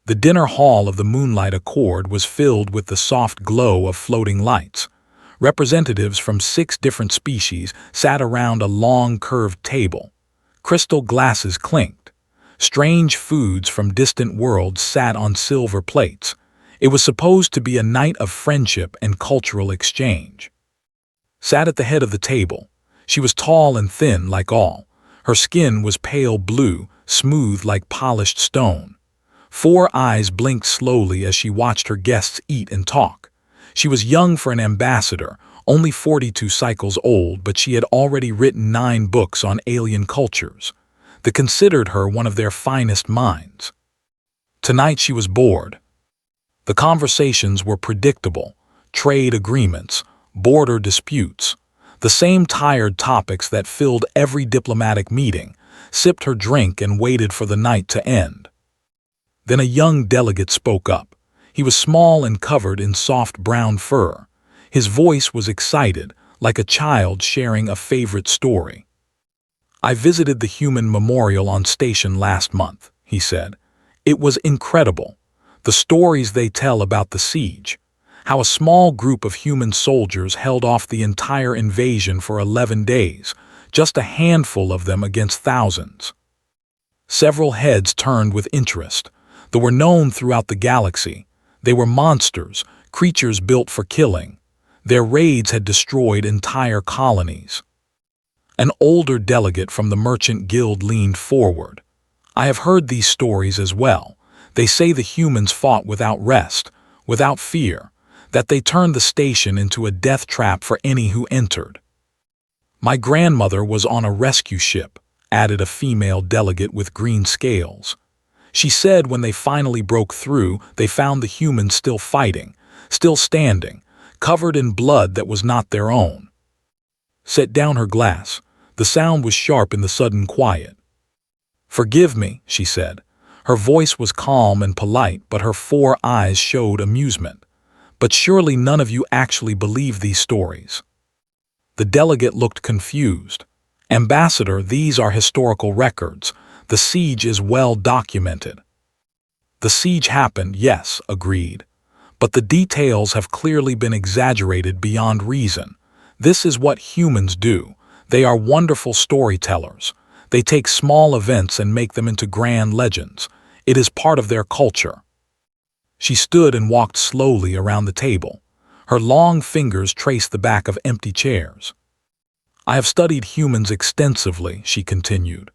The dinner hall of the Moonlight Accord was filled with the soft glow of floating lights. Representatives from 6 different species sat around a long curved table. Crystal glasses clinked. Strange foods from distant worlds sat on silver plates. It was supposed to be a night of friendship and cultural exchange. Sat at the head of the table. She was tall and thin like all. Her skin was pale blue, smooth like polished stone. 4 eyes blinked slowly as she watched her guests eat and talk. She was young for an ambassador, only 42 cycles old, but she had already written 9 books on alien cultures. They considered her one of their finest minds. Tonight she was bored. The conversations were predictable: trade agreements, border disputes, the same tired topics that filled every diplomatic meeting. Sipped her drink and waited for the night to end. Then a young delegate spoke up. He was small and covered in soft brown fur. His voice was excited, like a child sharing a favorite story. "I visited the Human Memorial on station last month," he said. "It was incredible. The stories they tell about the siege, how a small group of human soldiers held off the entire invasion for 11 days, just a handful of them against thousands." Several heads turned with interest. They were known throughout the galaxy. They were monsters, creatures built for killing. Their raids had destroyed entire colonies. An older delegate from the Merchant Guild leaned forward. "I have heard these stories as well. They say the humans fought without rest, without fear, that they turned the station into a death trap for any who entered." "My grandmother was on a rescue ship," added a female delegate with green scales. "She said when they finally broke through, they found the humans still fighting, still standing, covered in blood that was not their own." Set down her glass. The sound was sharp in the sudden quiet. "Forgive me," she said. Her voice was calm and polite, but her 4 eyes showed amusement. "But surely none of you actually believe these stories." The delegate looked confused. "Ambassador, these are historical records. The siege is well documented." "The siege happened, yes," agreed. "But the details have clearly been exaggerated beyond reason. This is what humans do. They are wonderful storytellers. They take small events and make them into grand legends. It is part of their culture." She stood and walked slowly around the table. Her long fingers traced the back of empty chairs. "I have studied humans extensively," she continued.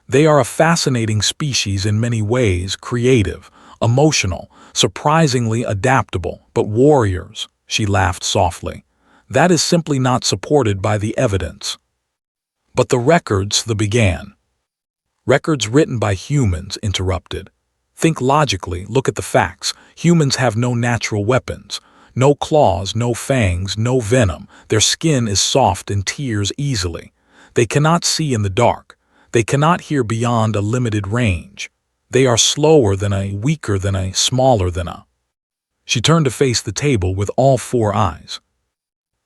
"They are a fascinating species in many ways, creative, emotional, surprisingly adaptable, but warriors," she laughed softly. "That is simply not supported by the evidence." "But the records," they began. "Records written by humans," interrupted. "Think logically, look at the facts. Humans have no natural weapons. No claws, no fangs, no venom. Their skin is soft and tears easily. They cannot see in the dark. They cannot hear beyond a limited range. They are slower than a, weaker than a, smaller than a." She turned to face the table with all 4 eyes.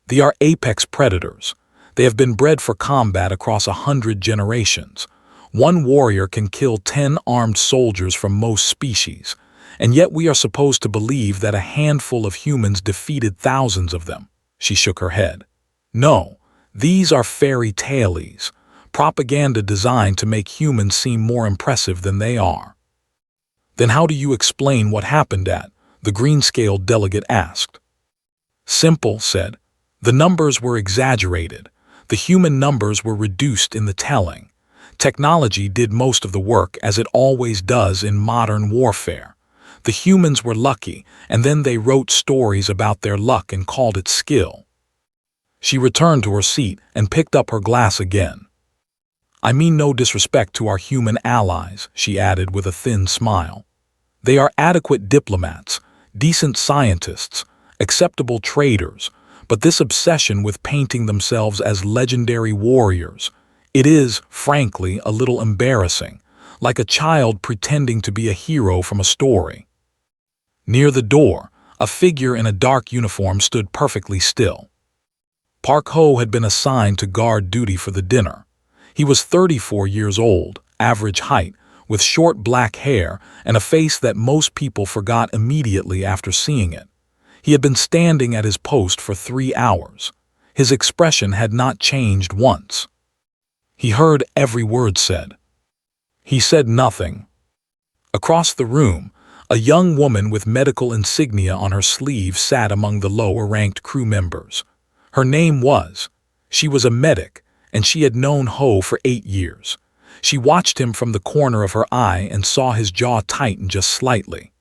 "They are apex predators. They have been bred for combat across 100 generations. One warrior can kill 10 armed soldiers from most species, and yet we are supposed to believe that a handful of humans defeated thousands of them." She shook her head. "No, these are fairy tales. Propaganda designed to make humans seem more impressive than they are." "Then how do you explain what happened at?" the green-scaled delegate asked. "Simple," said. "The numbers were exaggerated. The human numbers were reduced in the telling. Technology did most of the work, as it always does in modern warfare. The humans were lucky, and then they wrote stories about their luck and called it skill." She returned to her seat and picked up her glass again. "I mean no disrespect to our human allies," she added with a thin smile. "They are adequate diplomats, decent scientists, acceptable traders, but this obsession with painting themselves as legendary warriors, it is, frankly, a little embarrassing, like a child pretending to be a hero from a story." Near the door, a figure in a dark uniform stood perfectly still. Park Ho had been assigned to guard duty for the dinner. He was 34 years old, average height, with short black hair and a face that most people forgot immediately after seeing it. He had been standing at his post for 3 hours. His expression had not changed once. He heard every word said. He said nothing. Across the room, a young woman with medical insignia on her sleeve sat among the lower-ranked crew members. Her name was. She was a medic, and she had known Ho for 8 years. She watched him from the corner of her eye and saw his jaw tighten just slightly.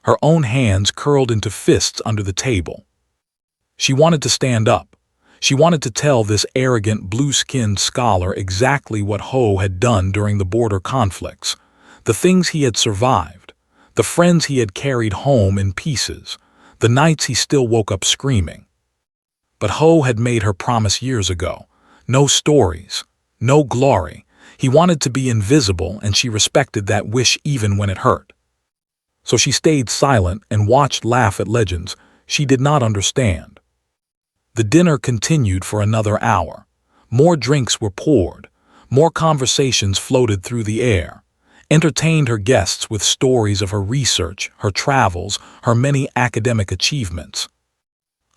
Her own hands curled into fists under the table. She wanted to stand up. She wanted to tell this arrogant, blue-skinned scholar exactly what Ho had done during the border conflicts, the things he had survived, the friends he had carried home in pieces, the nights he still woke up screaming. But Ho had made her promise years ago. No stories, no glory. He wanted to be invisible, and she respected that wish even when it hurt. So she stayed silent and watched laugh at legends she did not understand. The dinner continued for another hour. More drinks were poured. More conversations floated through the air. Entertained her guests with stories of her research, her travels, her many academic achievements.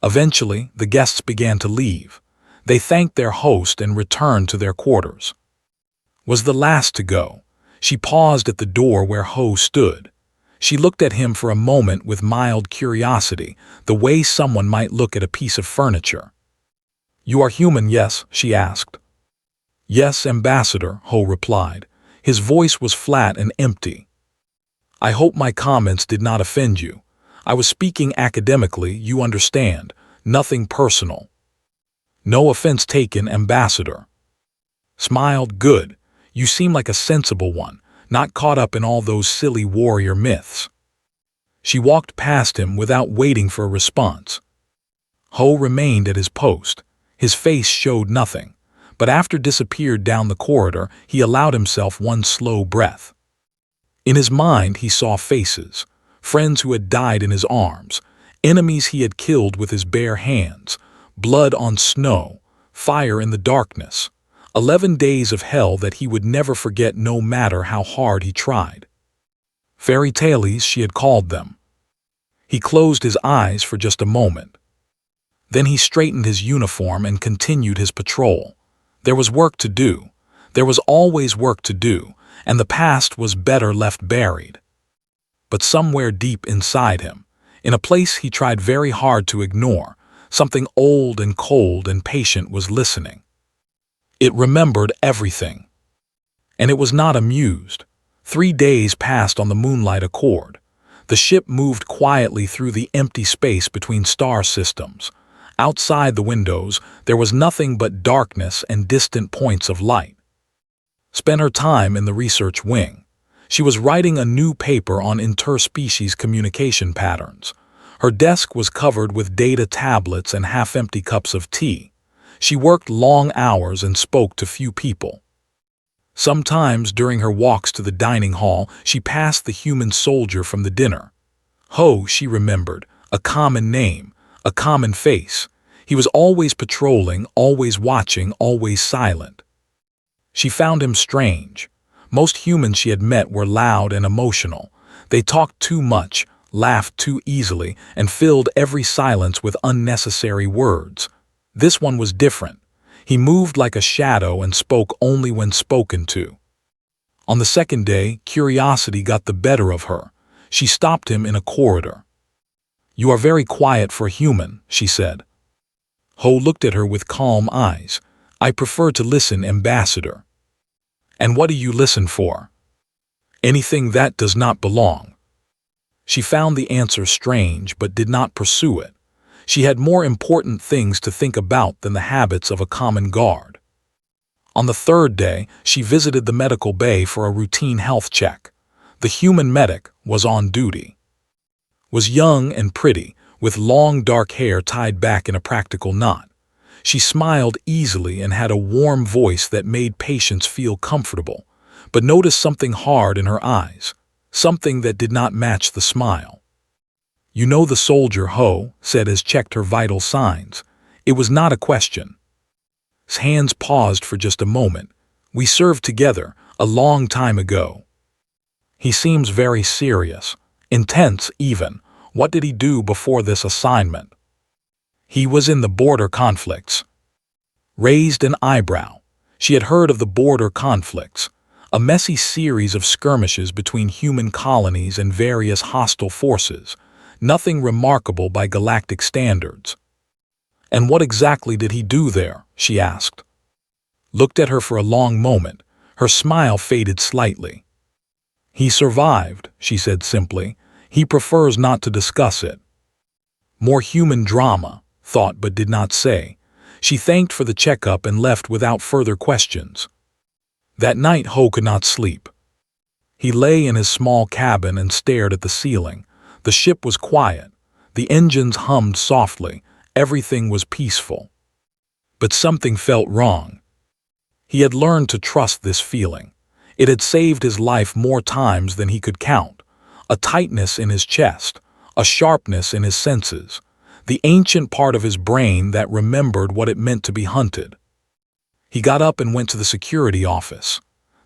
Eventually, the guests began to leave. They thanked their host and returned to their quarters. Was the last to go. She paused at the door where Ho stood. She looked at him for a moment with mild curiosity, the way someone might look at a piece of furniture. "You are human, yes?" she asked. "Yes, Ambassador," Ho replied. His voice was flat and empty. "I hope my comments did not offend you. I was speaking academically, you understand, nothing personal." "No offense taken, Ambassador." Smiled. "Good. You seem like a sensible one, not caught up in all those silly warrior myths." She walked past him without waiting for a response. Ho remained at his post. His face showed nothing, but after disappeared down the corridor, he allowed himself one slow breath. In his mind he saw faces, friends who had died in his arms, enemies he had killed with his bare hands, blood on snow, fire in the darkness. 11 days of hell that he would never forget no matter how hard he tried. Fairy tales, she had called them. He closed his eyes for just a moment. Then he straightened his uniform and continued his patrol. There was work to do. There was always work to do, and the past was better left buried. But somewhere deep inside him, in a place he tried very hard to ignore, something old and cold and patient was listening. It remembered everything. And it was not amused. 3 days passed on the Moonlight Accord. The ship moved quietly through the empty space between star systems. Outside the windows, there was nothing but darkness and distant points of light. Spent her time in the research wing. She was writing a new paper on interspecies communication patterns. Her desk was covered with data tablets and half-empty cups of tea. She worked long hours and spoke to few people. Sometimes during her walks to the dining hall, she passed the human soldier from the dinner. Ho, she remembered, a common name, a common face. He was always patrolling, always watching, always silent. She found him strange. Most humans she had met were loud and emotional. They talked too much, laughed too easily, and filled every silence with unnecessary words. This one was different. He moved like a shadow and spoke only when spoken to. On the second day, curiosity got the better of her. She stopped him in a corridor. "You are very quiet for a human," she said. Ho looked at her with calm eyes. "I prefer to listen, Ambassador." "And what do you listen for?" "Anything that does not belong." She found the answer strange but did not pursue it. She had more important things to think about than the habits of a common guard. On the third day, she visited the medical bay for a routine health check. The human medic was on duty. Was young and pretty, with long dark hair tied back in a practical knot. She smiled easily and had a warm voice that made patients feel comfortable, but noticed something hard in her eyes, something that did not match the smile. "You know the soldier, Ho," said as checked her vital signs. It was not a question. His hands paused for just a moment. "We served together, a long time ago." He seems very serious, intense even. What did he do before this assignment? He was in the border conflicts. Raised an eyebrow. She had heard of the border conflicts, a messy series of skirmishes between human colonies and various hostile forces, nothing remarkable by galactic standards. And what exactly did he do there? She asked. Looked at her for a long moment. Her smile faded slightly. He survived, she said simply. He prefers not to discuss it. More human drama, thought but did not say. She thanked for the checkup and left without further questions. That night Ho could not sleep. He lay in his small cabin and stared at the ceiling. The ship was quiet. The engines hummed softly. Everything was peaceful. But something felt wrong. He had learned to trust this feeling. It had saved his life more times than he could count. A tightness in his chest, a sharpness in his senses, the ancient part of his brain that remembered what it meant to be hunted. He got up and went to the security office.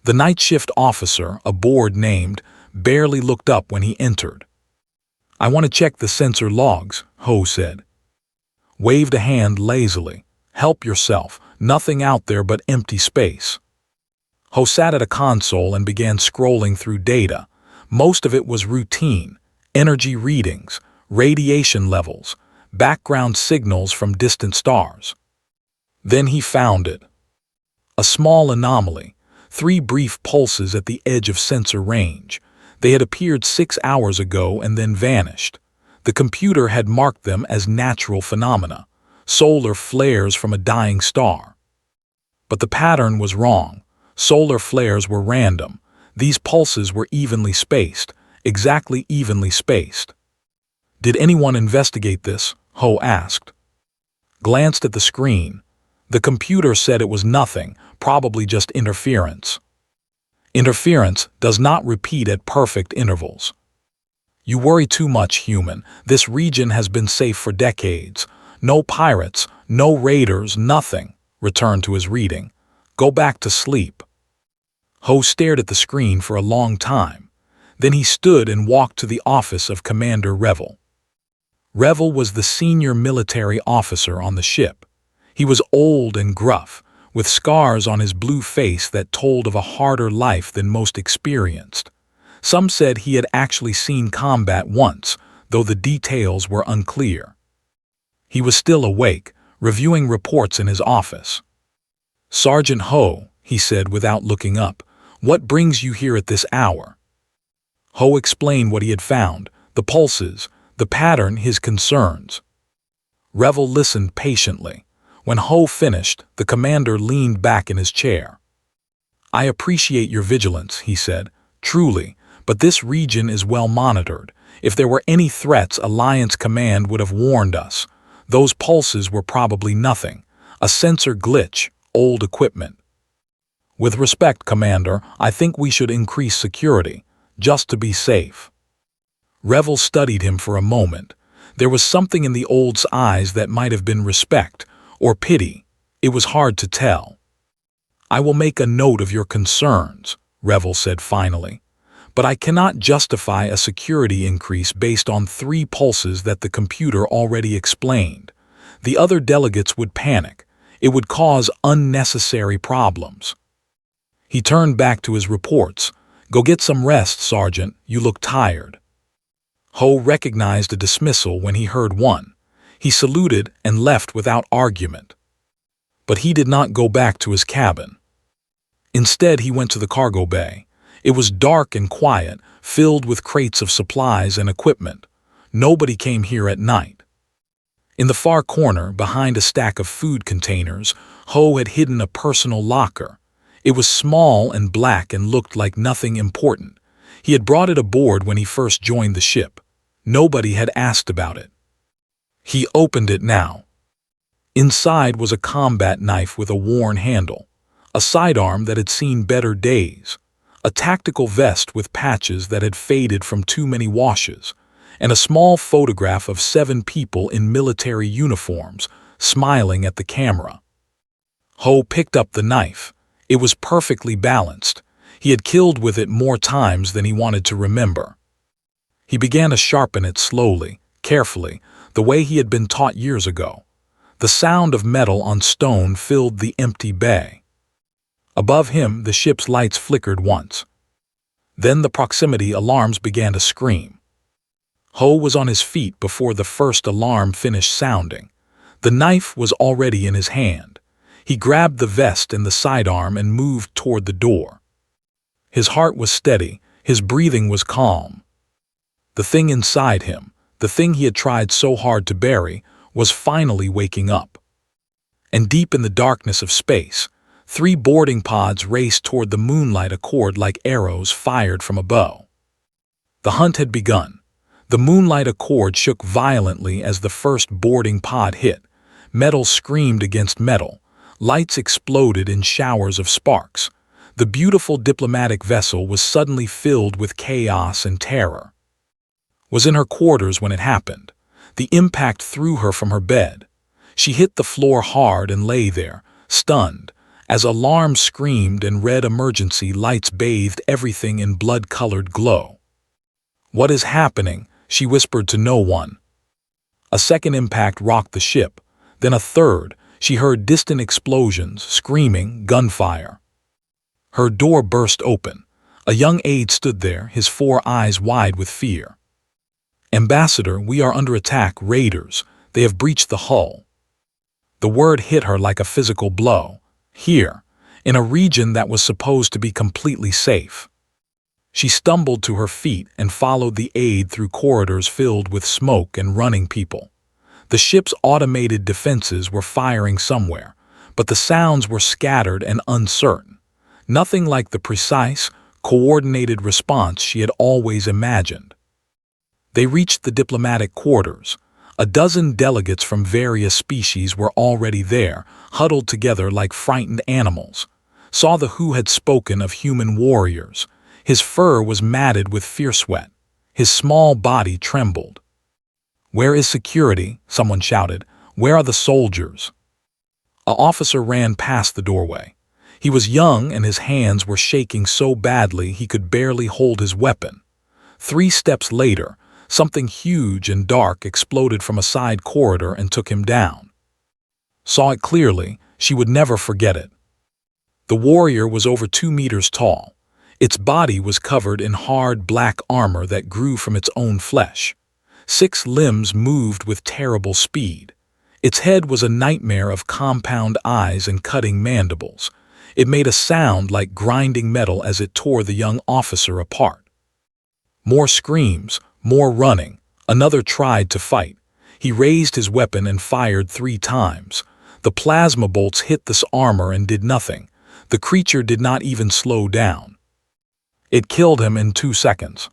The night shift officer, a bored named, barely looked up when he entered. "I want to check the sensor logs," Ho said. Waved a hand lazily. "Help yourself. Nothing out there but empty space." Ho sat at a console and began scrolling through data. Most of it was routine: energy readings, radiation levels, background signals from distant stars. Then he found it. A small anomaly, 3 brief pulses at the edge of sensor range. They had appeared 6 hours ago and then vanished. The computer had marked them as natural phenomena, solar flares from a dying star. But the pattern was wrong. Solar flares were random. These pulses were evenly spaced, exactly evenly spaced. "Did anyone investigate this?" Ho asked. Glanced at the screen. The computer said it was nothing, probably just interference. Interference does not repeat at perfect intervals. "You worry too much, human. This region has been safe for decades. No pirates, no raiders, nothing." Returned to his reading. "Go back to sleep." Ho stared at the screen for a long time. Then he stood and walked to the office of Commander Revel. Revel was the senior military officer on the ship. He was old and gruff, with scars on his blue face that told of a harder life than most experienced. Some said he had actually seen combat once, though the details were unclear. He was still awake, reviewing reports in his office. "Sergeant Ho," he said without looking up, "what brings you here at this hour?" Ho explained what he had found, the pulses, the pattern, his concerns. Revel listened patiently. When Ho finished, the commander leaned back in his chair. "I appreciate your vigilance," he said, "truly, but this region is well monitored. If there were any threats, Alliance Command would have warned us. Those pulses were probably nothing. A sensor glitch, old equipment." "With respect, Commander, I think we should increase security, just to be safe." Revel studied him for a moment. There was something in the old's eyes that might have been respect or pity. It was hard to tell. "I will make a note of your concerns," Revel said finally. "But I cannot justify a security increase based on 3 pulses that the computer already explained. The other delegates would panic. It would cause unnecessary problems." He turned back to his reports. "Go get some rest, Sergeant. You look tired." Ho recognized a dismissal when he heard one. He saluted and left without argument. But he did not go back to his cabin. Instead, he went to the cargo bay. It was dark and quiet, filled with crates of supplies and equipment. Nobody came here at night. In the far corner, behind a stack of food containers, Ho had hidden a personal locker. It was small and black and looked like nothing important. He had brought it aboard when he first joined the ship. Nobody had asked about it. He opened it now. Inside was a combat knife with a worn handle, a sidearm that had seen better days, a tactical vest with patches that had faded from too many washes, and a small photograph of 7 people in military uniforms, smiling at the camera. Ho picked up the knife. It was perfectly balanced. He had killed with it more times than he wanted to remember. He began to sharpen it slowly, carefully, the way he had been taught years ago. The sound of metal on stone filled the empty bay. Above him, the ship's lights flickered once. Then the proximity alarms began to scream. Ho was on his feet before the first alarm finished sounding. The knife was already in his hand. He grabbed the vest and the sidearm and moved toward the door. His heart was steady, his breathing was calm. The thing inside him, the thing he had tried so hard to bury, was finally waking up. And deep in the darkness of space, 3 boarding pods raced toward the moonlight accord like arrows fired from a bow. The hunt had begun. The moonlight accord shook violently as the first boarding pod hit. Metal screamed against metal. Lights exploded in showers of sparks. The beautiful diplomatic vessel was suddenly filled with chaos and terror. Was in her quarters when it happened. The impact threw her from her bed. She hit the floor hard and lay there, stunned, as alarms screamed and red emergency lights bathed everything in blood-colored glow. "What is happening?" she whispered to no one. A second impact rocked the ship, then a third. She heard distant explosions, screaming, gunfire. Her door burst open. A young aide stood there, his 4 eyes wide with fear. "Ambassador, we are under attack, raiders. They have breached the hull." The word hit her like a physical blow. Here, in a region that was supposed to be completely safe. She stumbled to her feet and followed the aide through corridors filled with smoke and running people. The ship's automated defenses were firing somewhere, but the sounds were scattered and uncertain. Nothing like the precise, coordinated response she had always imagined. They reached the diplomatic quarters. A dozen delegates from various species were already there, huddled together like frightened animals. Saw the who had spoken of human warriors. His fur was matted with fear sweat. His small body trembled. "Where is security?" someone shouted. "Where are the soldiers?" An officer ran past the doorway. He was young and his hands were shaking so badly he could barely hold his weapon. 3 steps later, something huge and dark exploded from a side corridor and took him down. Saw it clearly, she would never forget it. The warrior was over 2 meters tall. Its body was covered in hard black armor that grew from its own flesh. 6 limbs moved with terrible speed. Its head was a nightmare of compound eyes and cutting mandibles. It made a sound like grinding metal as it tore the young officer apart. More screams, more running. Another tried to fight. He raised his weapon and fired 3 times. The plasma bolts hit this armor and did nothing. The creature did not even slow down. It killed him in 2 seconds.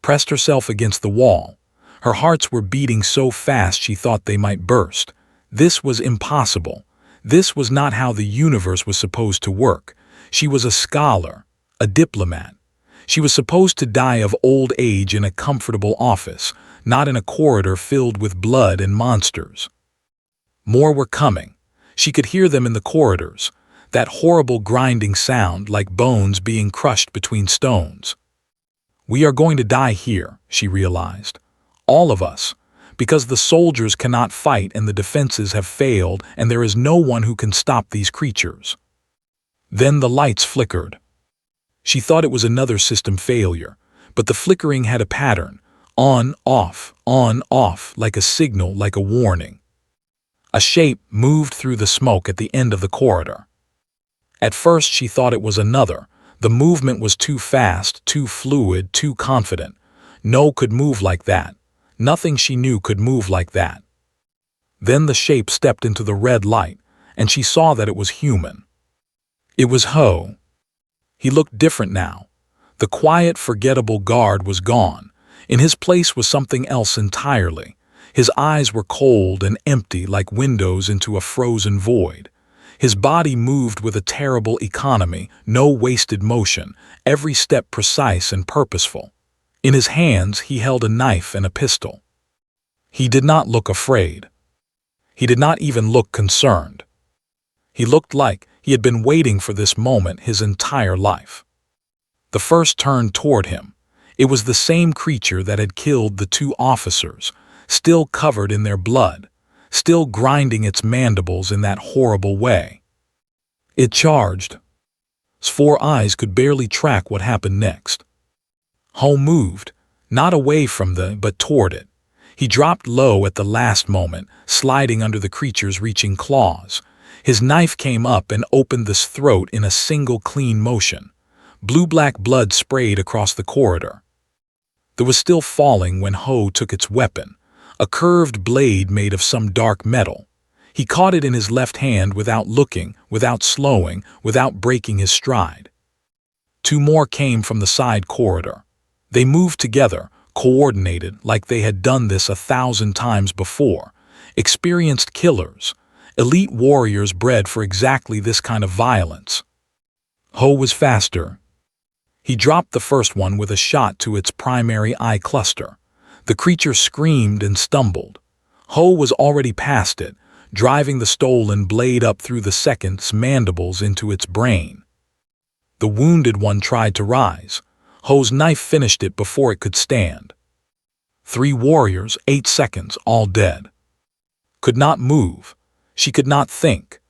Pressed herself against the wall. Her hearts were beating so fast she thought they might burst. This was impossible. This was not how the universe was supposed to work. She was a scholar, a diplomat. She was supposed to die of old age in a comfortable office, not in a corridor filled with blood and monsters. More were coming. She could hear them in the corridors, that horrible grinding sound like bones being crushed between stones. "We are going to die here," she realized. "All of us. Because the soldiers cannot fight and the defenses have failed and there is no one who can stop these creatures." Then the lights flickered. She thought it was another system failure, but the flickering had a pattern. On, off, like a signal, like a warning. A shape moved through the smoke at the end of the corridor. At first she thought it was another. The movement was too fast, too fluid, too confident. No could move like that. Nothing she knew could move like that. Then the shape stepped into the red light, and she saw that it was human. It was Ho. He looked different now. The quiet, forgettable guard was gone. In his place was something else entirely. His eyes were cold and empty like windows into a frozen void. His body moved with a terrible economy, no wasted motion, every step precise and purposeful. In his hands he held a knife and a pistol. He did not look afraid. He did not even look concerned. He looked like he had been waiting for this moment his entire life. The first turned toward him. It was the same creature that had killed the two officers, still covered in their blood, still grinding its mandibles in that horrible way. It charged. His four eyes could barely track what happened next. Ho moved, not away from but toward it. He dropped low at the last moment, sliding under the creature's reaching claws. His knife came up and opened the throat in a single clean motion. Blue-black blood sprayed across the corridor. There was still falling when Ho took its weapon, a curved blade made of some dark metal. He caught it in his left hand without looking, without slowing, without breaking his stride. Two more came from the side corridor. They moved together, coordinated like they had done this 1,000 times before. Experienced killers, elite warriors bred for exactly this kind of violence. Ho was faster. He dropped the first one with a shot to its primary eye cluster. The creature screamed and stumbled. Ho was already past it, driving the stolen blade up through the second's mandibles into its brain. The wounded one tried to rise. Ho's knife finished it before it could stand. 3 warriors, 8 seconds, all dead. Could not move. She could not think.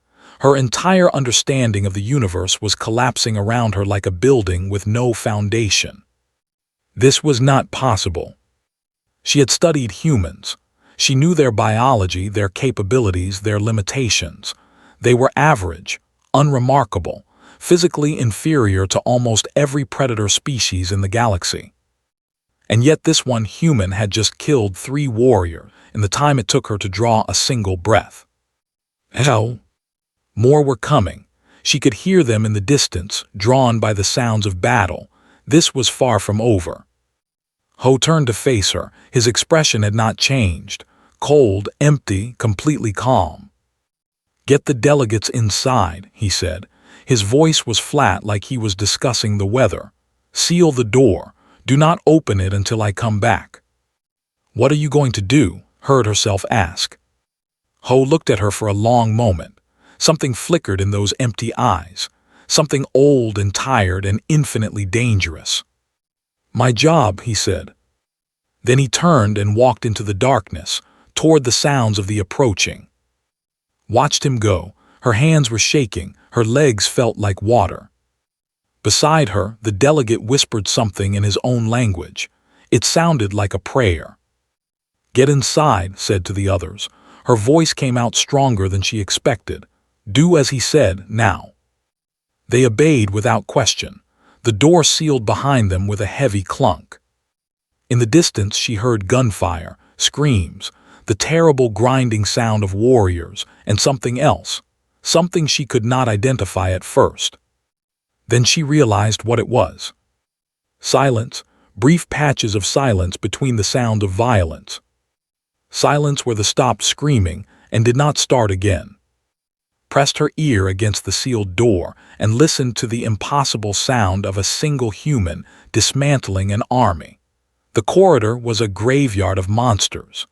Her entire understanding of the universe was collapsing around her like a building with no foundation. This was not possible. She had studied humans. She knew their biology, their capabilities, their limitations. They were average, unremarkable, physically inferior to almost every predator species in the galaxy. And yet this one human had just killed 3 warriors in the time it took her to draw a single breath. Hell! More were coming. She could hear them in the distance, drawn by the sounds of battle. This was far from over. Ho turned to face her. His expression had not changed. Cold, empty, completely calm. "Get the delegates inside," he said. His voice was flat like he was discussing the weather. "Seal the door. Do not open it until I come back." "What are you going to do?" heard herself ask. Ho looked at her for a long moment. Something flickered in those empty eyes. Something old and tired and infinitely dangerous. "My job," he said. Then he turned and walked into the darkness, toward the sounds of the approaching. Watched him go. Her hands were shaking. Her legs felt like water. Beside her, the delegate whispered something in his own language. It sounded like a prayer. "Get inside," said to the others. Her voice came out stronger than she expected. "Do as he said, now." They obeyed without question. The door sealed behind them with a heavy clunk. In the distance she heard gunfire, screams, the terrible grinding sound of warriors, and something else, something she could not identify at first. Then she realized what it was. Silence, brief patches of silence between the sound of violence. Silence where the stopped screaming and did not start again. Pressed her ear against the sealed door and listened to the impossible sound of a single human dismantling an army. The corridor was a graveyard of monsters.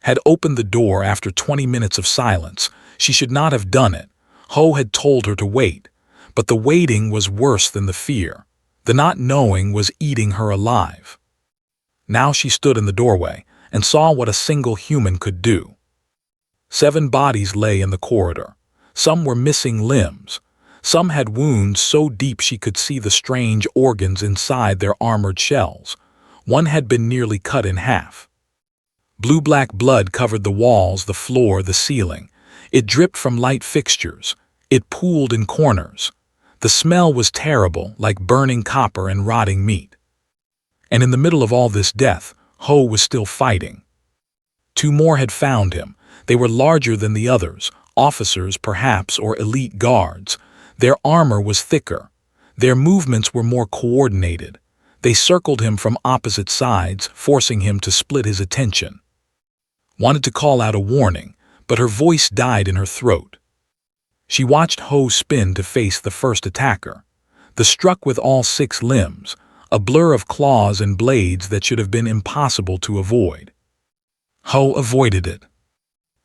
Had opened the door after 20 minutes of silence. She should not have done it. Ho had told her to wait. But the waiting was worse than the fear. The not knowing was eating her alive. Now she stood in the doorway and saw what a single human could do. 7 bodies lay in the corridor. Some were missing limbs. Some had wounds so deep she could see the strange organs inside their armored shells. One had been nearly cut in half. Blue-black blood covered the walls, the floor, the ceiling. It dripped from light fixtures. It pooled in corners. The smell was terrible, like burning copper and rotting meat. And in the middle of all this death, Ho was still fighting. 2 more had found him. They were larger than the others, officers perhaps or elite guards. Their armor was thicker. Their movements were more coordinated. They circled him from opposite sides, forcing him to split his attention. Wanted to call out a warning, but her voice died in her throat. She watched Ho spin to face the first attacker. The struck with all 6 limbs, a blur of claws and blades that should have been impossible to avoid. Ho avoided it.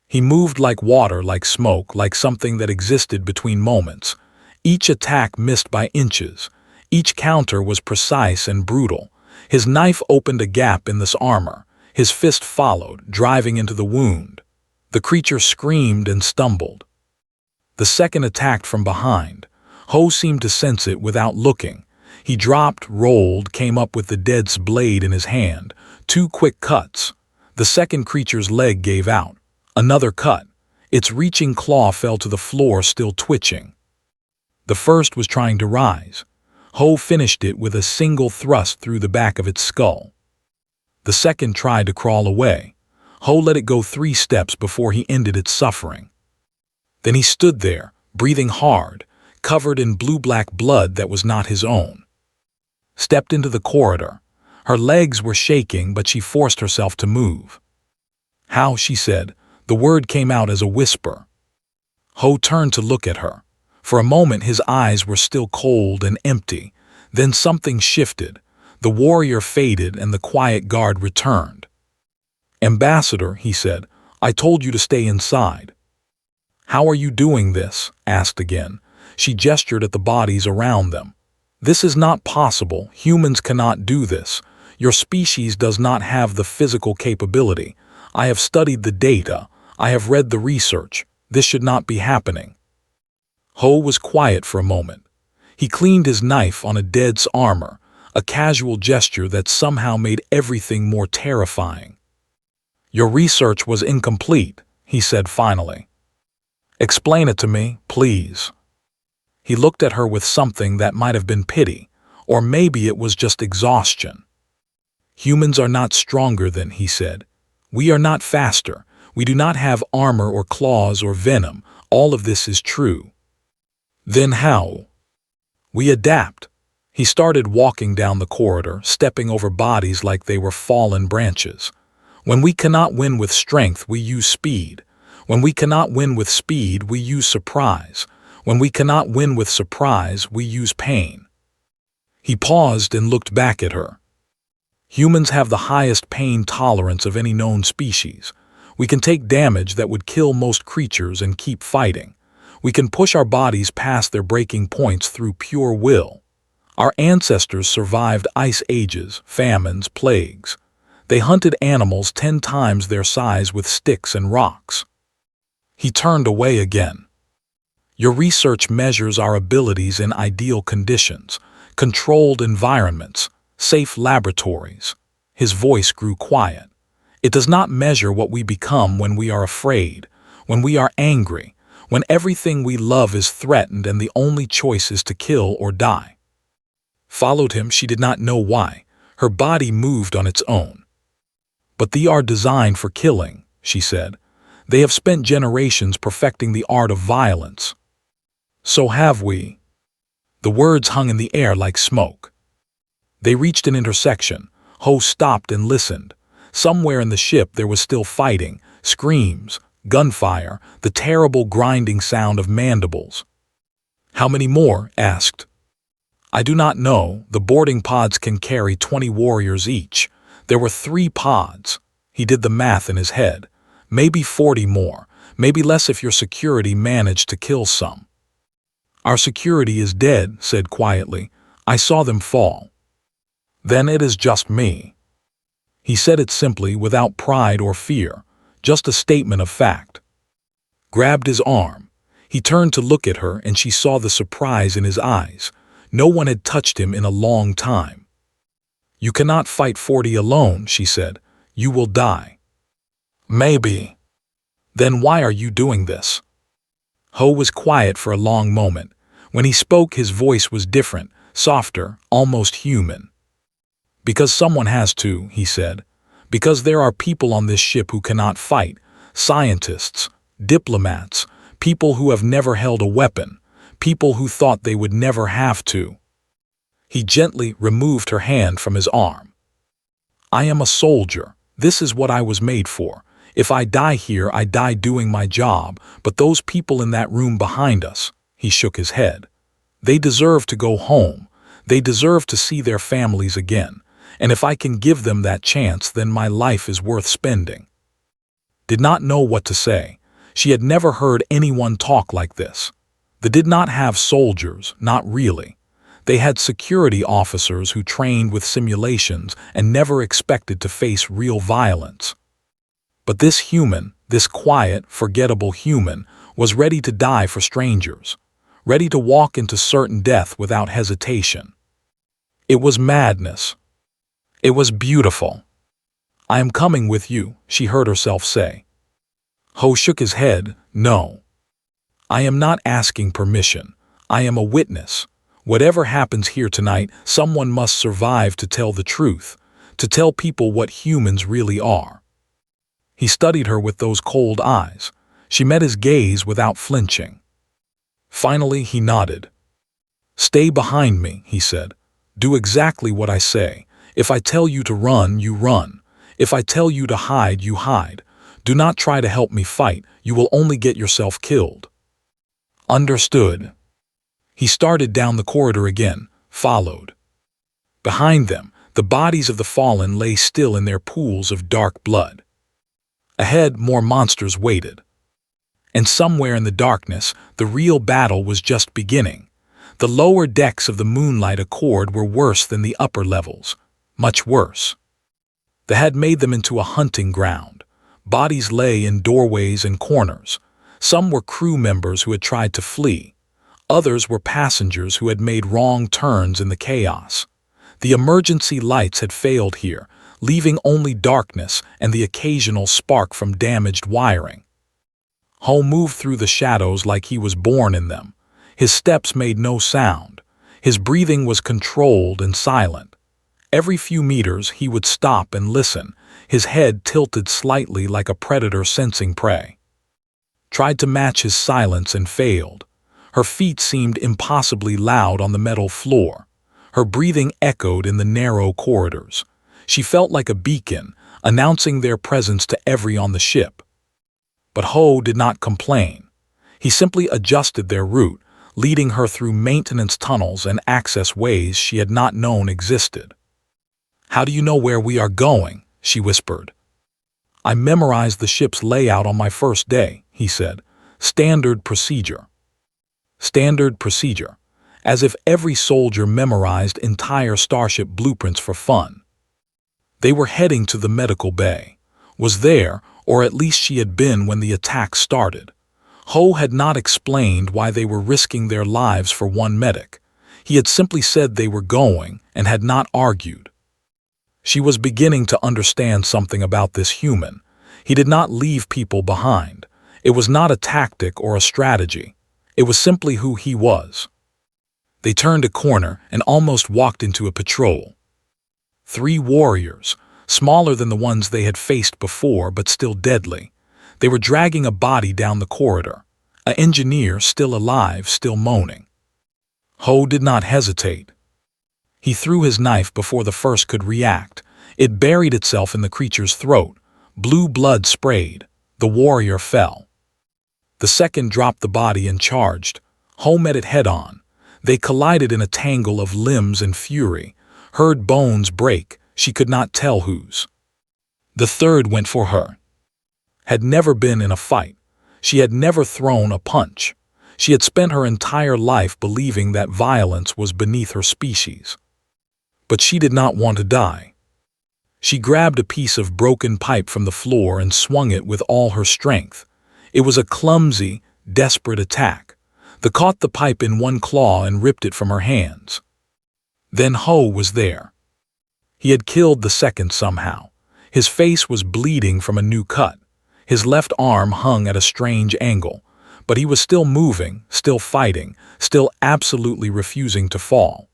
He moved like water, like smoke, like something that existed between moments. Each attack missed by inches. Each counter was precise and brutal. His knife opened a gap in this armor. His fist followed, driving into the wound. The creature screamed and stumbled. The second attacked from behind. Ho seemed to sense it without looking. He dropped, rolled, came up with the dead's blade in his hand. 2 quick cuts. The second creature's leg gave out. Another cut. Its reaching claw fell to the floor, still twitching. The first was trying to rise. Ho finished it with a single thrust through the back of its skull. The second tried to crawl away. Ho let it go 3 steps before he ended its suffering. Then he stood there, breathing hard, covered in blue-black blood that was not his own. Stepped into the corridor. Her legs were shaking, but she forced herself to move. "How?" she said. The word came out as a whisper. Ho turned to look at her. For a moment his eyes were still cold and empty. Then something shifted. The warrior faded and the quiet guard returned. "Ambassador," he said, "I told you to stay inside." "How are you doing this?" asked again. She gestured at the bodies around them. "This is not possible. Humans cannot do this. Your species does not have the physical capability. I have studied the data. I have read the research. This should not be happening." Ho was quiet for a moment. He cleaned his knife on a dead's armor, a casual gesture that somehow made everything more terrifying. "Your research was incomplete," he said finally. "Explain it to me, please." He looked at her with something that might have been pity, or maybe it was just exhaustion. "Humans are not stronger than," he said. "We are not faster. We do not have armor or claws or venom. All of this is true." "Then how?" "We adapt." He started walking down the corridor, stepping over bodies like they were fallen branches. "When we cannot win with strength, we use speed. When we cannot win with speed, we use surprise. When we cannot win with surprise, we use pain." He paused and looked back at her. "Humans have the highest pain tolerance of any known species. We can take damage that would kill most creatures and keep fighting. We can push our bodies past their breaking points through pure will. Our ancestors survived ice ages, famines, plagues. They hunted animals 10 times their size with sticks and rocks." He turned away again. "Your research measures our abilities in ideal conditions, controlled environments, safe laboratories." His voice grew quiet. "It does not measure what we become when we are afraid, when we are angry, when everything we love is threatened and the only choice is to kill or die." Followed him, she did not know why. Her body moved on its own. "But they are designed for killing," she said. "They have spent generations perfecting the art of violence." "So have we." The words hung in the air like smoke. They reached an intersection. Ho stopped and listened. Somewhere in the ship there was still fighting, screams, gunfire, the terrible grinding sound of mandibles. "How many more?" asked. "I do not know. The boarding pods can carry 20 warriors each. There were 3 pods." He did the math in his head. "Maybe 40 more, maybe less if your security managed to kill some." "Our security is dead," said quietly. "I saw them fall." "Then it is just me." He said it simply, without pride or fear, just a statement of fact. Grabbed his arm. He turned to look at her and she saw the surprise in his eyes. No one had touched him in a long time. "You cannot fight 40 alone," she said. "You will die." "Maybe." "Then why are you doing this?" Ho was quiet for a long moment. When he spoke, his voice was different, softer, almost human. "Because someone has to," he said. "Because there are people on this ship who cannot fight. Scientists, diplomats, people who have never held a weapon, people who thought they would never have to." He gently removed her hand from his arm. "I am a soldier. This is what I was made for. If I die here, I die doing my job, but those people in that room behind us," he shook his head, "they deserve to go home. They deserve to see their families again. And if I can give them that chance, then my life is worth spending." Did not know what to say. She had never heard anyone talk like this. They did not have soldiers, not really. They had security officers who trained with simulations and never expected to face real violence. But this human, this quiet, forgettable human, was ready to die for strangers, ready to walk into certain death without hesitation. It was madness. It was beautiful. "I am coming with you," she heard herself say. Ho shook his head. "No. I am not asking permission. I am a witness. Whatever happens here tonight, someone must survive to tell the truth, to tell people what humans really are." He studied her with those cold eyes. She met his gaze without flinching. Finally, he nodded. "Stay behind me," he said. "Do exactly what I say. If I tell you to run, you run. If I tell you to hide, you hide. Do not try to help me fight. You will only get yourself killed." "Understood." He started down the corridor again, followed. Behind them, the bodies of the fallen lay still in their pools of dark blood. Ahead, more monsters waited. And somewhere in the darkness, the real battle was just beginning. The lower decks of the Moonlight Accord were worse than the upper levels, much worse. They had made them into a hunting ground. Bodies lay in doorways and corners. Some were crew members who had tried to flee. Others were passengers who had made wrong turns in the chaos. The emergency lights had failed here, leaving only darkness and the occasional spark from damaged wiring. Ho moved through the shadows like he was born in them. His steps made no sound. His breathing was controlled and silent. Every few meters he would stop and listen, his head tilted slightly like a predator sensing prey. Tried to match his silence and failed. Her feet seemed impossibly loud on the metal floor. Her breathing echoed in the narrow corridors. She felt like a beacon, announcing their presence to every on the ship. But Ho did not complain. He simply adjusted their route, leading her through maintenance tunnels and access ways she had not known existed. "How do you know where we are going?" she whispered. "I memorized the ship's layout on my first day," he said. "Standard procedure." Standard procedure. As if every soldier memorized entire starship blueprints for fun. They were heading to the medical bay. Was there, or at least she had been when the attack started. Ho had not explained why they were risking their lives for one medic. He had simply said they were going and had not argued. She was beginning to understand something about this human. He did not leave people behind. It was not a tactic or a strategy. It was simply who he was. They turned a corner and almost walked into a patrol. 3 warriors, smaller than the ones they had faced before but still deadly. They were dragging a body down the corridor. An engineer, still alive, still moaning. Ho did not hesitate. He threw his knife before the first could react. It buried itself in the creature's throat. Blue blood sprayed. The warrior fell. The second dropped the body and charged. Ho met it head-on. They collided in a tangle of limbs and fury. Heard bones break. She could not tell whose. The third went for her. Had never been in a fight. She had never thrown a punch. She had spent her entire life believing that violence was beneath her species. But she did not want to die. She grabbed a piece of broken pipe from the floor and swung it with all her strength. It was a clumsy, desperate attack. They caught the pipe in one claw and ripped it from her hands. Then Ho was there. He had killed the second somehow. His face was bleeding from a new cut. His left arm hung at a strange angle, but he was still moving, still fighting, still absolutely refusing to fall.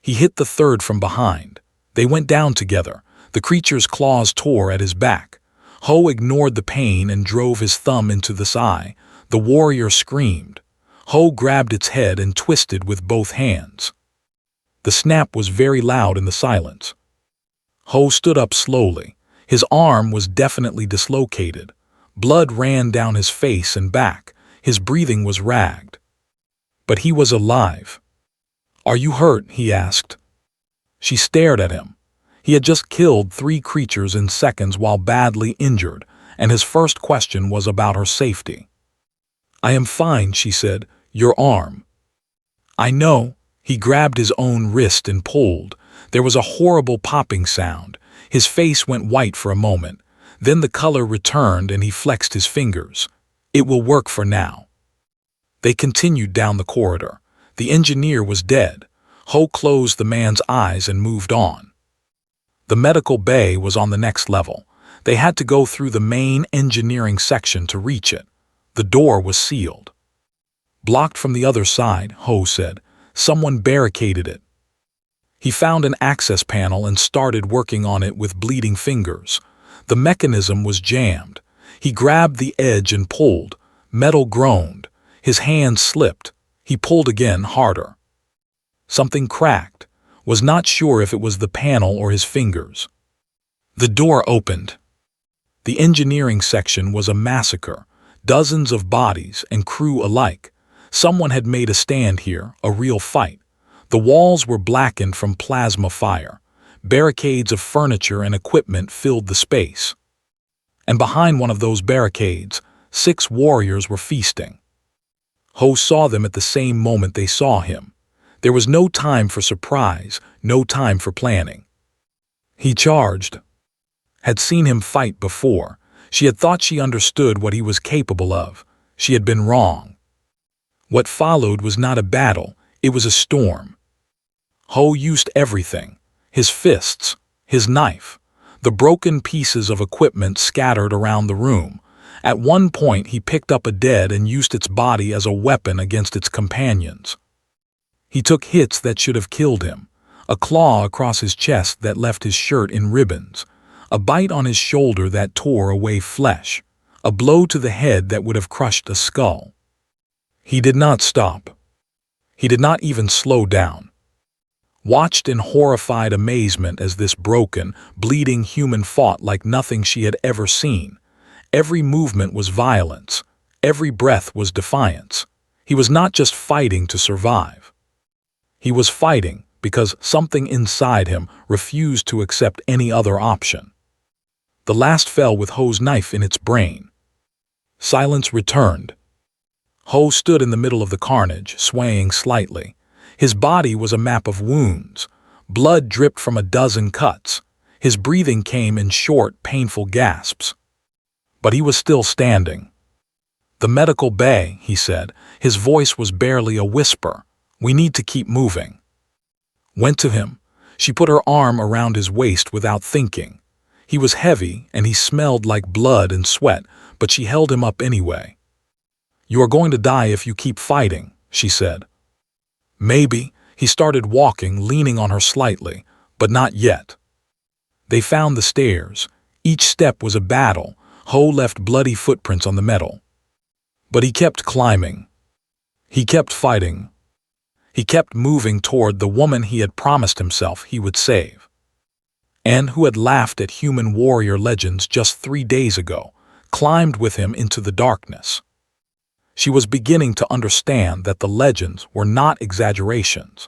He hit the third from behind. They went down together. The creature's claws tore at his back. Ho ignored the pain and drove his thumb into the eye. The warrior screamed. Ho grabbed its head and twisted with both hands. The snap was very loud in the silence. Ho stood up slowly. His arm was definitely dislocated. Blood ran down his face and back. His breathing was ragged. But he was alive. "Are you hurt?" he asked. She stared at him. He had just killed 3 creatures in seconds while badly injured, and his first question was about her safety. "I am fine," she said. "Your arm." "I know," He grabbed his own wrist and pulled. There was a horrible popping sound. His face went white for a moment. Then the color returned and he flexed his fingers. It will work for now. They continued down the corridor. The engineer was dead. Ho closed the man's eyes and moved on. The medical bay was on the next level. They had to go through the main engineering section to reach it. The door was sealed. Blocked from the other side, Ho said. Someone barricaded it. He found an access panel and started working on it with bleeding fingers. The mechanism was jammed. He grabbed the edge and pulled. Metal groaned. His hand slipped. He pulled again, harder. Something cracked. Was not sure if it was the panel or his fingers. The door opened. The engineering section was a massacre. Dozens of bodies and crew alike. Someone had made a stand here, a real fight. The walls were blackened from plasma fire. Barricades of furniture and equipment filled the space. And behind one of those barricades, 6 warriors were feasting. Ho saw them at the same moment they saw him. There was no time for surprise, no time for planning. He charged. Had seen him fight before. She had thought she understood what he was capable of. She had been wrong. What followed was not a battle, it was a storm. Ho used everything. His fists, his knife, the broken pieces of equipment scattered around the room. At one point he picked up a dead and used its body as a weapon against its companions. He took hits that should have killed him. A claw across his chest that left his shirt in ribbons. A bite on his shoulder that tore away flesh. A blow to the head that would have crushed a skull. He did not stop. He did not even slow down. Watched in horrified amazement as this broken, bleeding human fought like nothing she had ever seen. Every movement was violence. Every breath was defiance. He was not just fighting to survive. He was fighting because something inside him refused to accept any other option. The last fell with Ho's knife in its brain. Silence returned. Ho stood in the middle of the carnage, swaying slightly. His body was a map of wounds. Blood dripped from a dozen cuts. His breathing came in short, painful gasps. But he was still standing. "The medical bay," he said. His voice was barely a whisper. "We need to keep moving." Went to him. She put her arm around his waist without thinking. He was heavy and he smelled like blood and sweat, but she held him up anyway. "You are going to die if you keep fighting," she said. "Maybe." He started walking, leaning on her slightly, but not yet. They found the stairs. Each step was a battle. Ho left bloody footprints on the metal. But he kept climbing. He kept fighting. He kept moving toward the woman he had promised himself he would save. And who had laughed at human warrior legends just 3 days ago, climbed with him into the darkness. She was beginning to understand that the legends were not exaggerations.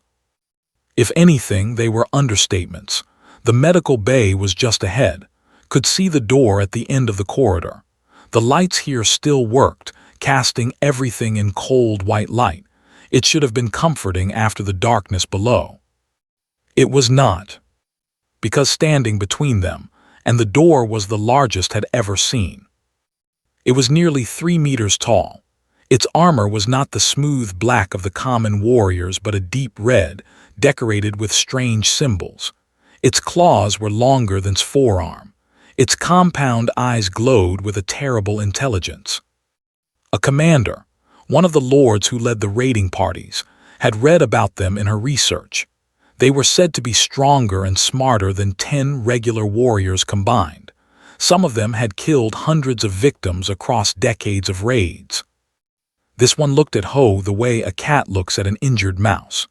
If anything, they were understatements. The medical bay was just ahead, could see the door at the end of the corridor. The lights here still worked, casting everything in cold white light. It should have been comforting after the darkness below. It was not, because standing between them, and the door was the largest had ever seen. It was nearly 3 meters tall. Its armor was not the smooth black of the common warriors but a deep red, decorated with strange symbols. Its claws were longer than its forearm. Its compound eyes glowed with a terrible intelligence. A commander, one of the lords who led the raiding parties, had read about them in her research. They were said to be stronger and smarter than 10 regular warriors combined. Some of them had killed hundreds of victims across decades of raids. This one looked at Ho the way a cat looks at an injured mouse.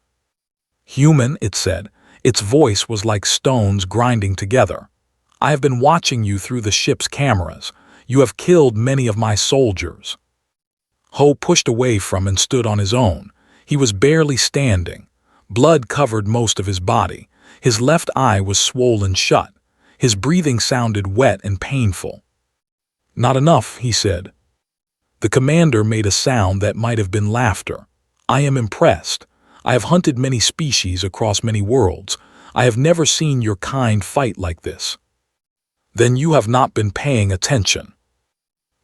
"Human," it said. Its voice was like stones grinding together. "I have been watching you through the ship's cameras. You have killed many of my soldiers." Ho pushed away from and stood on his own. He was barely standing. Blood covered most of his body. His left eye was swollen shut. His breathing sounded wet and painful. "Not enough," he said. The commander made a sound that might have been laughter. "I am impressed. I have hunted many species across many worlds. I have never seen your kind fight like this." "Then you have not been paying attention."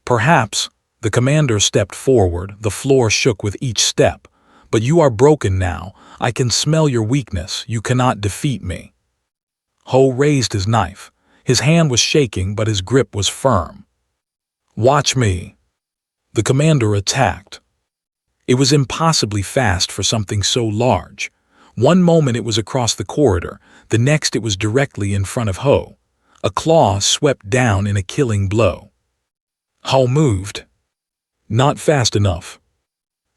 "Perhaps." The commander stepped forward, the floor shook with each step. "But you are broken now. I can smell your weakness. You cannot defeat me." Ho raised his knife. His hand was shaking, but his grip was firm. "Watch me." The commander attacked. It was impossibly fast for something so large. One moment it was across the corridor, the next it was directly in front of Ho. A claw swept down in a killing blow. Ho moved. Not fast enough.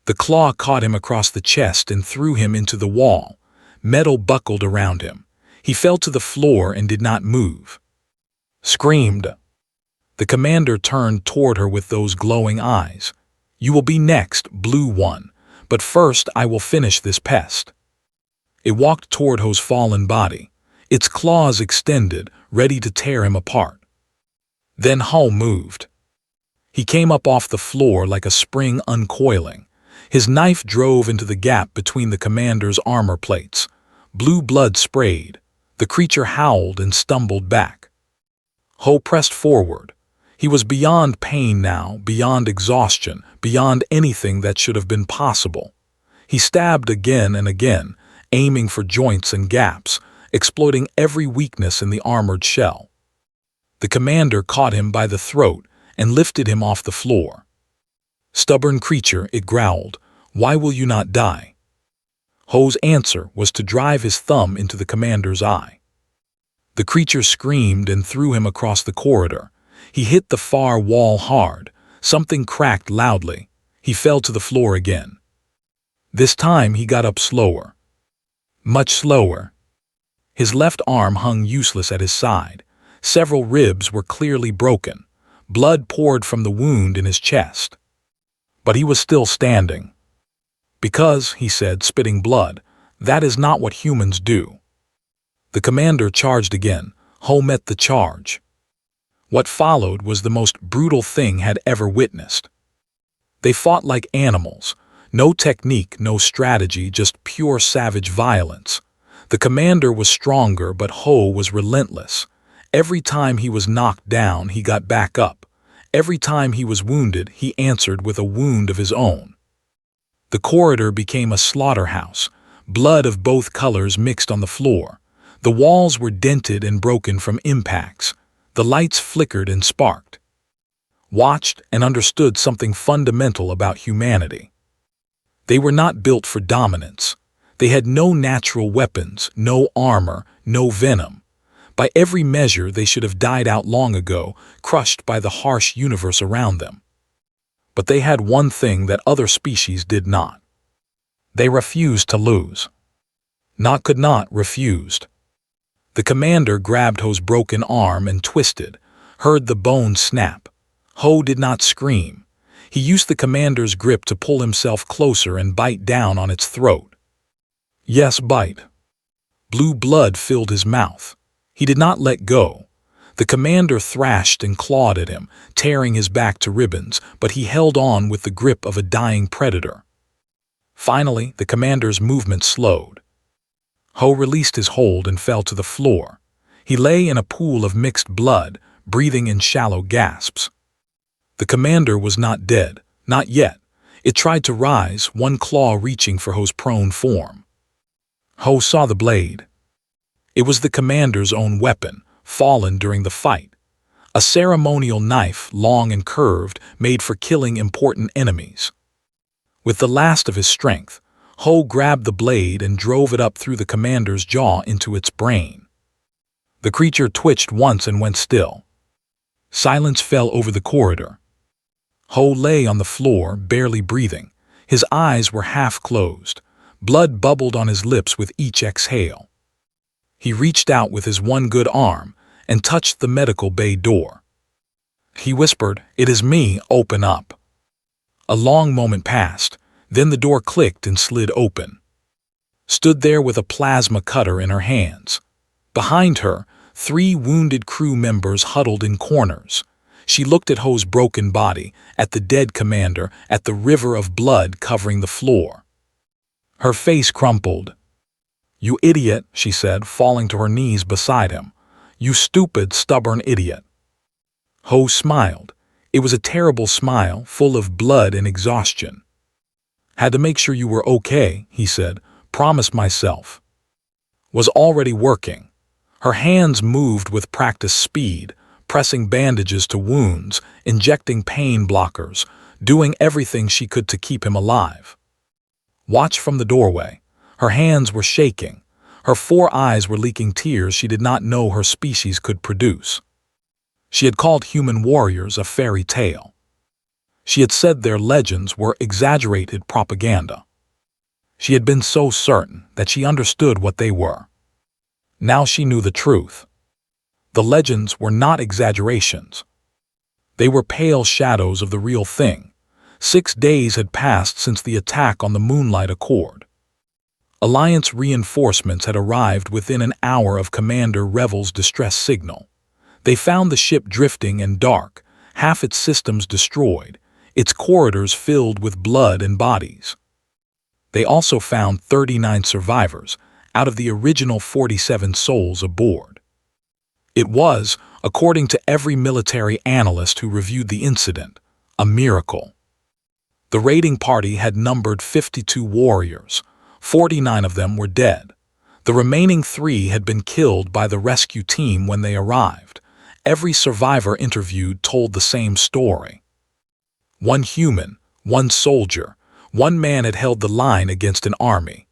The claw caught him across the chest and threw him into the wall. Metal buckled around him. He fell to the floor and did not move. Screamed. The commander turned toward her with those glowing eyes. "You will be next, Blue One, but first I will finish this pest." It walked toward Ho's fallen body, its claws extended, ready to tear him apart. Then Ho moved. He came up off the floor like a spring uncoiling. His knife drove into the gap between the commander's armor plates. Blue blood sprayed. The creature howled and stumbled back. Ho pressed forward. He was beyond pain now, beyond exhaustion, beyond anything that should have been possible. He stabbed again and again, aiming for joints and gaps, exploiting every weakness in the armored shell. The commander caught him by the throat and lifted him off the floor. "Stubborn creature," it growled, "why will you not die?" Ho's answer was to drive his thumb into the commander's eye. The creature screamed and threw him across the corridor. He hit the far wall hard. Something cracked loudly. He fell to the floor again. This time he got up slower. Much slower. His left arm hung useless at his side. Several ribs were clearly broken. Blood poured from the wound in his chest. But he was still standing. "Because," he said, spitting blood, "that is not what humans do." The commander charged again. Ho met the charge. What followed was the most brutal thing had ever witnessed. They fought like animals. No technique, no strategy, just pure savage violence. The commander was stronger, but Ho was relentless. Every time he was knocked down, he got back up. Every time he was wounded, he answered with a wound of his own. The corridor became a slaughterhouse. Blood of both colors mixed on the floor. The walls were dented and broken from impacts. The lights flickered and sparked. Watched and understood something fundamental about humanity. They were not built for dominance. They had no natural weapons, no armor, no venom. By every measure, they should have died out long ago, crushed by the harsh universe around them. But they had one thing that other species did not. They refused to lose. Not could not, refused. The commander grabbed Ho's broken arm and twisted, heard the bone snap. Ho did not scream. He used the commander's grip to pull himself closer and bite down on its throat. Yes, bite. Blue blood filled his mouth. He did not let go. The commander thrashed and clawed at him, tearing his back to ribbons, but he held on with the grip of a dying predator. Finally, the commander's movement slowed. Ho released his hold and fell to the floor. He lay in a pool of mixed blood, breathing in shallow gasps. The commander was not dead, not yet. It tried to rise, one claw reaching for Ho's prone form. Ho saw the blade. It was the commander's own weapon, fallen during the fight. A ceremonial knife, long and curved, made for killing important enemies. With the last of his strength, Ho grabbed the blade and drove it up through the commander's jaw into its brain. The creature twitched once and went still. Silence fell over the corridor. Ho lay on the floor, barely breathing. His eyes were half closed. Blood bubbled on his lips with each exhale. He reached out with his one good arm and touched the medical bay door. He whispered, "It is me, open up." A long moment passed, then the door clicked and slid open. Stood there with a plasma cutter in her hands. Behind her, 3 wounded crew members huddled in corners. She looked at Ho's broken body, at the dead commander, at the river of blood covering the floor. Her face crumpled. "You idiot," she said, falling to her knees beside him. "You stupid, stubborn idiot." Ho smiled. It was a terrible smile, full of blood and exhaustion. "Had to make sure you were okay," he said. "Promised myself." Was already working. Her hands moved with practiced speed, pressing bandages to wounds, injecting pain blockers, doing everything she could to keep him alive. Watched from the doorway. Her hands were shaking. Her 4 eyes were leaking tears she did not know her species could produce. She had called human warriors a fairy tale. She had said their legends were exaggerated propaganda. She had been so certain that she understood what they were. Now she knew the truth. The legends were not exaggerations. They were pale shadows of the real thing. 6 days had passed since the attack on the Moonlight Accord. Alliance reinforcements had arrived within an hour of Commander Revel's distress signal. They found the ship drifting and dark, half its systems destroyed, its corridors filled with blood and bodies. They also found 39 survivors out of the original 47 souls aboard. It was, according to every military analyst who reviewed the incident, a miracle. The raiding party had numbered 52 warriors. 49 of them were dead. The remaining 3 had been killed by the rescue team when they arrived. Every survivor interviewed told the same story. 1 human, 1 soldier, 1 man had held the line against an army.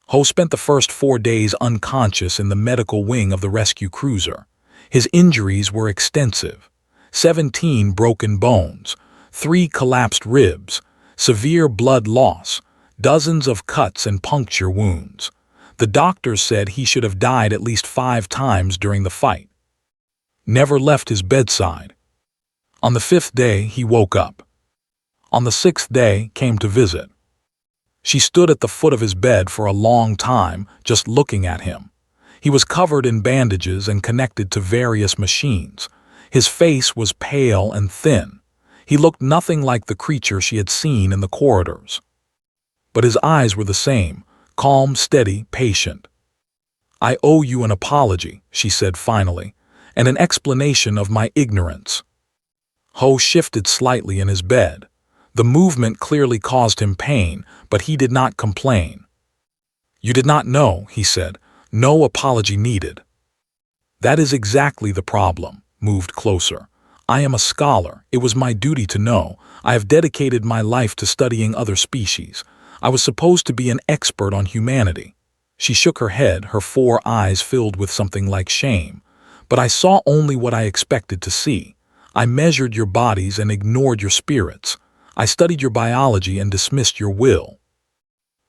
Ho spent the first 4 days unconscious in the medical wing of the rescue cruiser. His injuries were extensive. 17 broken bones, 3 collapsed ribs, severe blood loss, dozens of cuts and puncture wounds. The doctors said he should have died at least 5 times during the fight. Never left his bedside. On the 5th day, he woke up. On the 6th day, came to visit. She stood at the foot of his bed for a long time, just looking at him. He was covered in bandages and connected to various machines. His face was pale and thin. He looked nothing like the creature she had seen in the corridors. But his eyes were the same, calm, steady, patient. "I owe you an apology," she said finally, "and an explanation of my ignorance." Ho shifted slightly in his bed. The movement clearly caused him pain, but he did not complain. "You did not know," he said. "No apology needed." "That is exactly the problem." Moved closer. "I am a scholar. It was my duty to know. I have dedicated my life to studying other species. I was supposed to be an expert on humanity." She shook her head, her 4 eyes filled with something like shame. "But I saw only what I expected to see. I measured your bodies and ignored your spirits. I studied your biology and dismissed your will."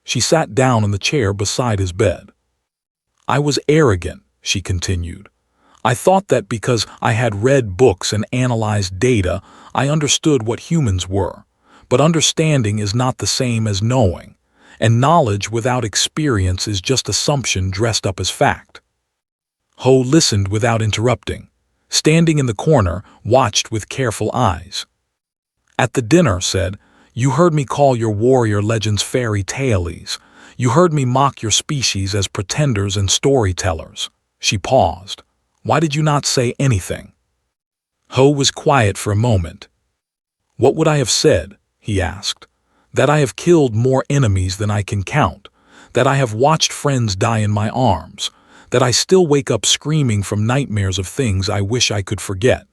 She sat down in the chair beside his bed. "I was arrogant," she continued. "I thought that because I had read books and analyzed data, I understood what humans were. But understanding is not the same as knowing, and knowledge without experience is just assumption dressed up as fact." Ho listened without interrupting. Standing in the corner, watched with careful eyes. At the dinner, said, "You heard me call your warrior legends fairy tales. You heard me mock your species as pretenders and storytellers." She paused. "Why did you not say anything?" Ho was quiet for a moment. "What would I have said?" he asked. "That I have killed more enemies than I can count. That I have watched friends die in my arms. That I still wake up screaming from nightmares of things I wish I could forget."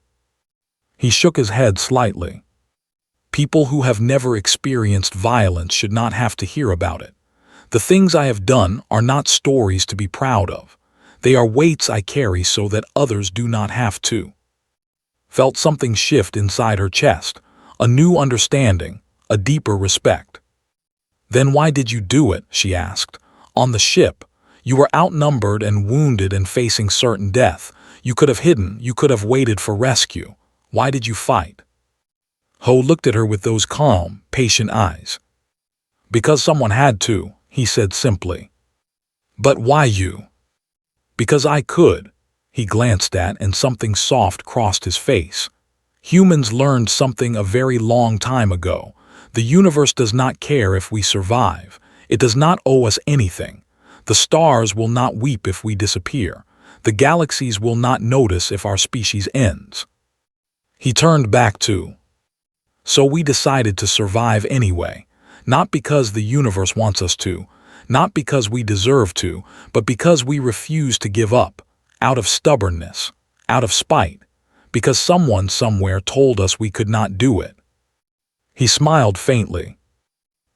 He shook his head slightly. "People who have never experienced violence should not have to hear about it. The things I have done are not stories to be proud of. They are weights I carry so that others do not have to." Felt something shift inside her chest, a new understanding, a deeper respect. "Then why did you do it?" she asked. "On the ship, you were outnumbered and wounded and facing certain death. You could have hidden, you could have waited for rescue. Why did you fight?" Ho looked at her with those calm, patient eyes. "Because someone had to," he said simply. "But why you?" "Because I could." He glanced at and something soft crossed his face. "Humans learned something a very long time ago. The universe does not care if we survive. It does not owe us anything. The stars will not weep if we disappear. The galaxies will not notice if our species ends. He turned back to, so we decided to survive anyway, not because the universe wants us to, not because we deserve to, but because we refuse to give up, out of stubbornness, out of spite, because someone somewhere told us we could not do it. He smiled faintly.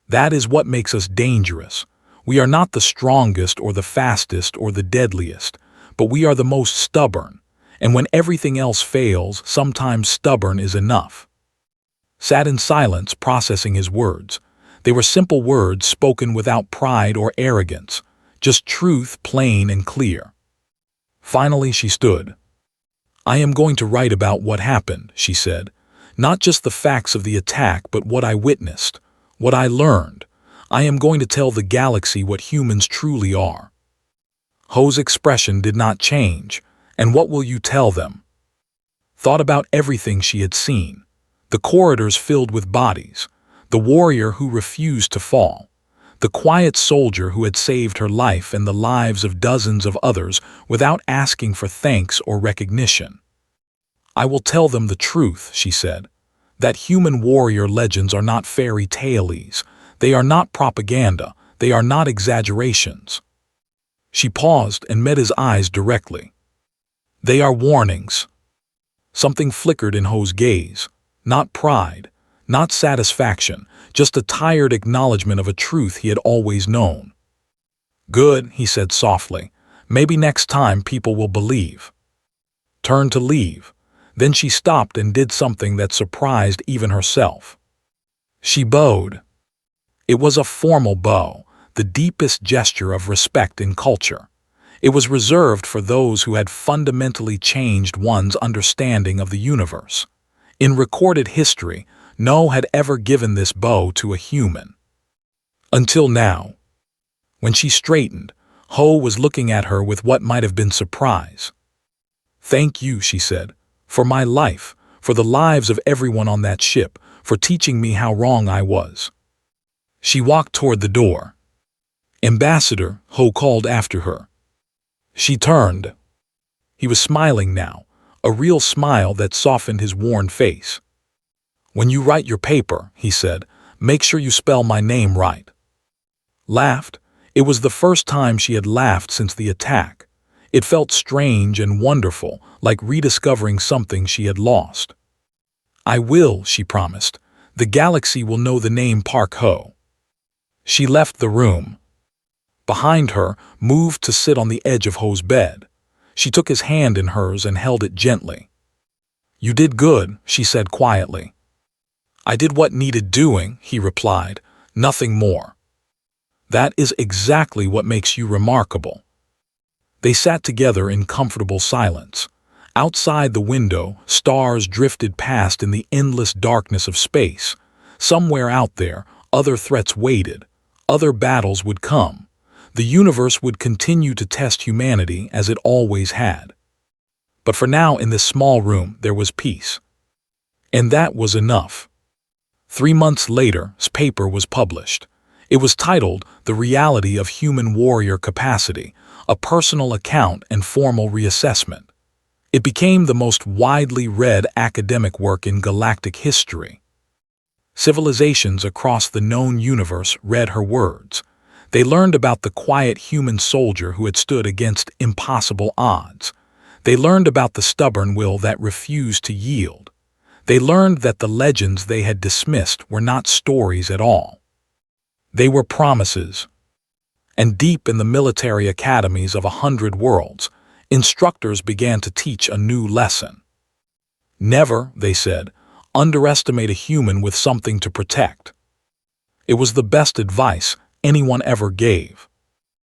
That is what makes us dangerous. We are not the strongest or the fastest or the deadliest, but we are the most stubborn, and when everything else fails, sometimes stubborn is enough. Sat in silence, processing his words. They were simple words spoken without pride or arrogance, just truth, plain and clear. Finally, she stood. I am going to write about what happened, she said. Not just the facts of the attack, but what I witnessed, what I learned. I am going to tell the galaxy what humans truly are. Ho's expression did not change. And what will you tell them? Thought about everything she had seen. The corridors filled with bodies. The warrior who refused to fall. The quiet soldier who had saved her life and the lives of dozens of others without asking for thanks or recognition. I will tell them the truth, she said. That human warrior legends are not fairy tales. They are not propaganda. They are not exaggerations. She paused and met his eyes directly. They are warnings. Something flickered in Ho's gaze. Not pride, not satisfaction, just a tired acknowledgement of a truth he had always known. Good, he said softly. Maybe next time people will believe. Turned to leave. Then she stopped and did something that surprised even herself. She bowed. It was a formal bow, the deepest gesture of respect in culture. It was reserved for those who had fundamentally changed one's understanding of the universe. In recorded history, no had ever given this bow to a human. Until now. When she straightened, Ho was looking at her with what might have been surprise. Thank you, she said, for my life, for the lives of everyone on that ship, for teaching me how wrong I was. She walked toward the door. Ambassador, Ho called after her. She turned. He was smiling now, a real smile that softened his worn face. When you write your paper, he said, make sure you spell my name right. Laughed. It was the first time she had laughed since the attack. It felt strange and wonderful, like rediscovering something she had lost. I will, she promised. The galaxy will know the name Park Ho. She left the room. Behind her, moved to sit on the edge of Ho's bed. She took his hand in hers and held it gently. You did good, she said quietly. I did what needed doing, he replied, nothing more. That is exactly what makes you remarkable. They sat together in comfortable silence. Outside the window, stars drifted past in the endless darkness of space. Somewhere out there, other threats waited. Other battles would come. The universe would continue to test humanity as it always had. But for now, in this small room, there was peace. And that was enough. 3 months later, his paper was published. It was titled The Reality of Human Warrior Capacity, a Personal Account and Formal Reassessment. It became the most widely read academic work in galactic history. Civilizations across the known universe read her words. They learned about the quiet human soldier who had stood against impossible odds. They learned about the stubborn will that refused to yield. They learned that the legends they had dismissed were not stories at all. They were promises. And deep in the military academies of 100 worlds, instructors began to teach a new lesson. Never, they said, underestimate a human with something to protect. It was the best advice anyone ever gave.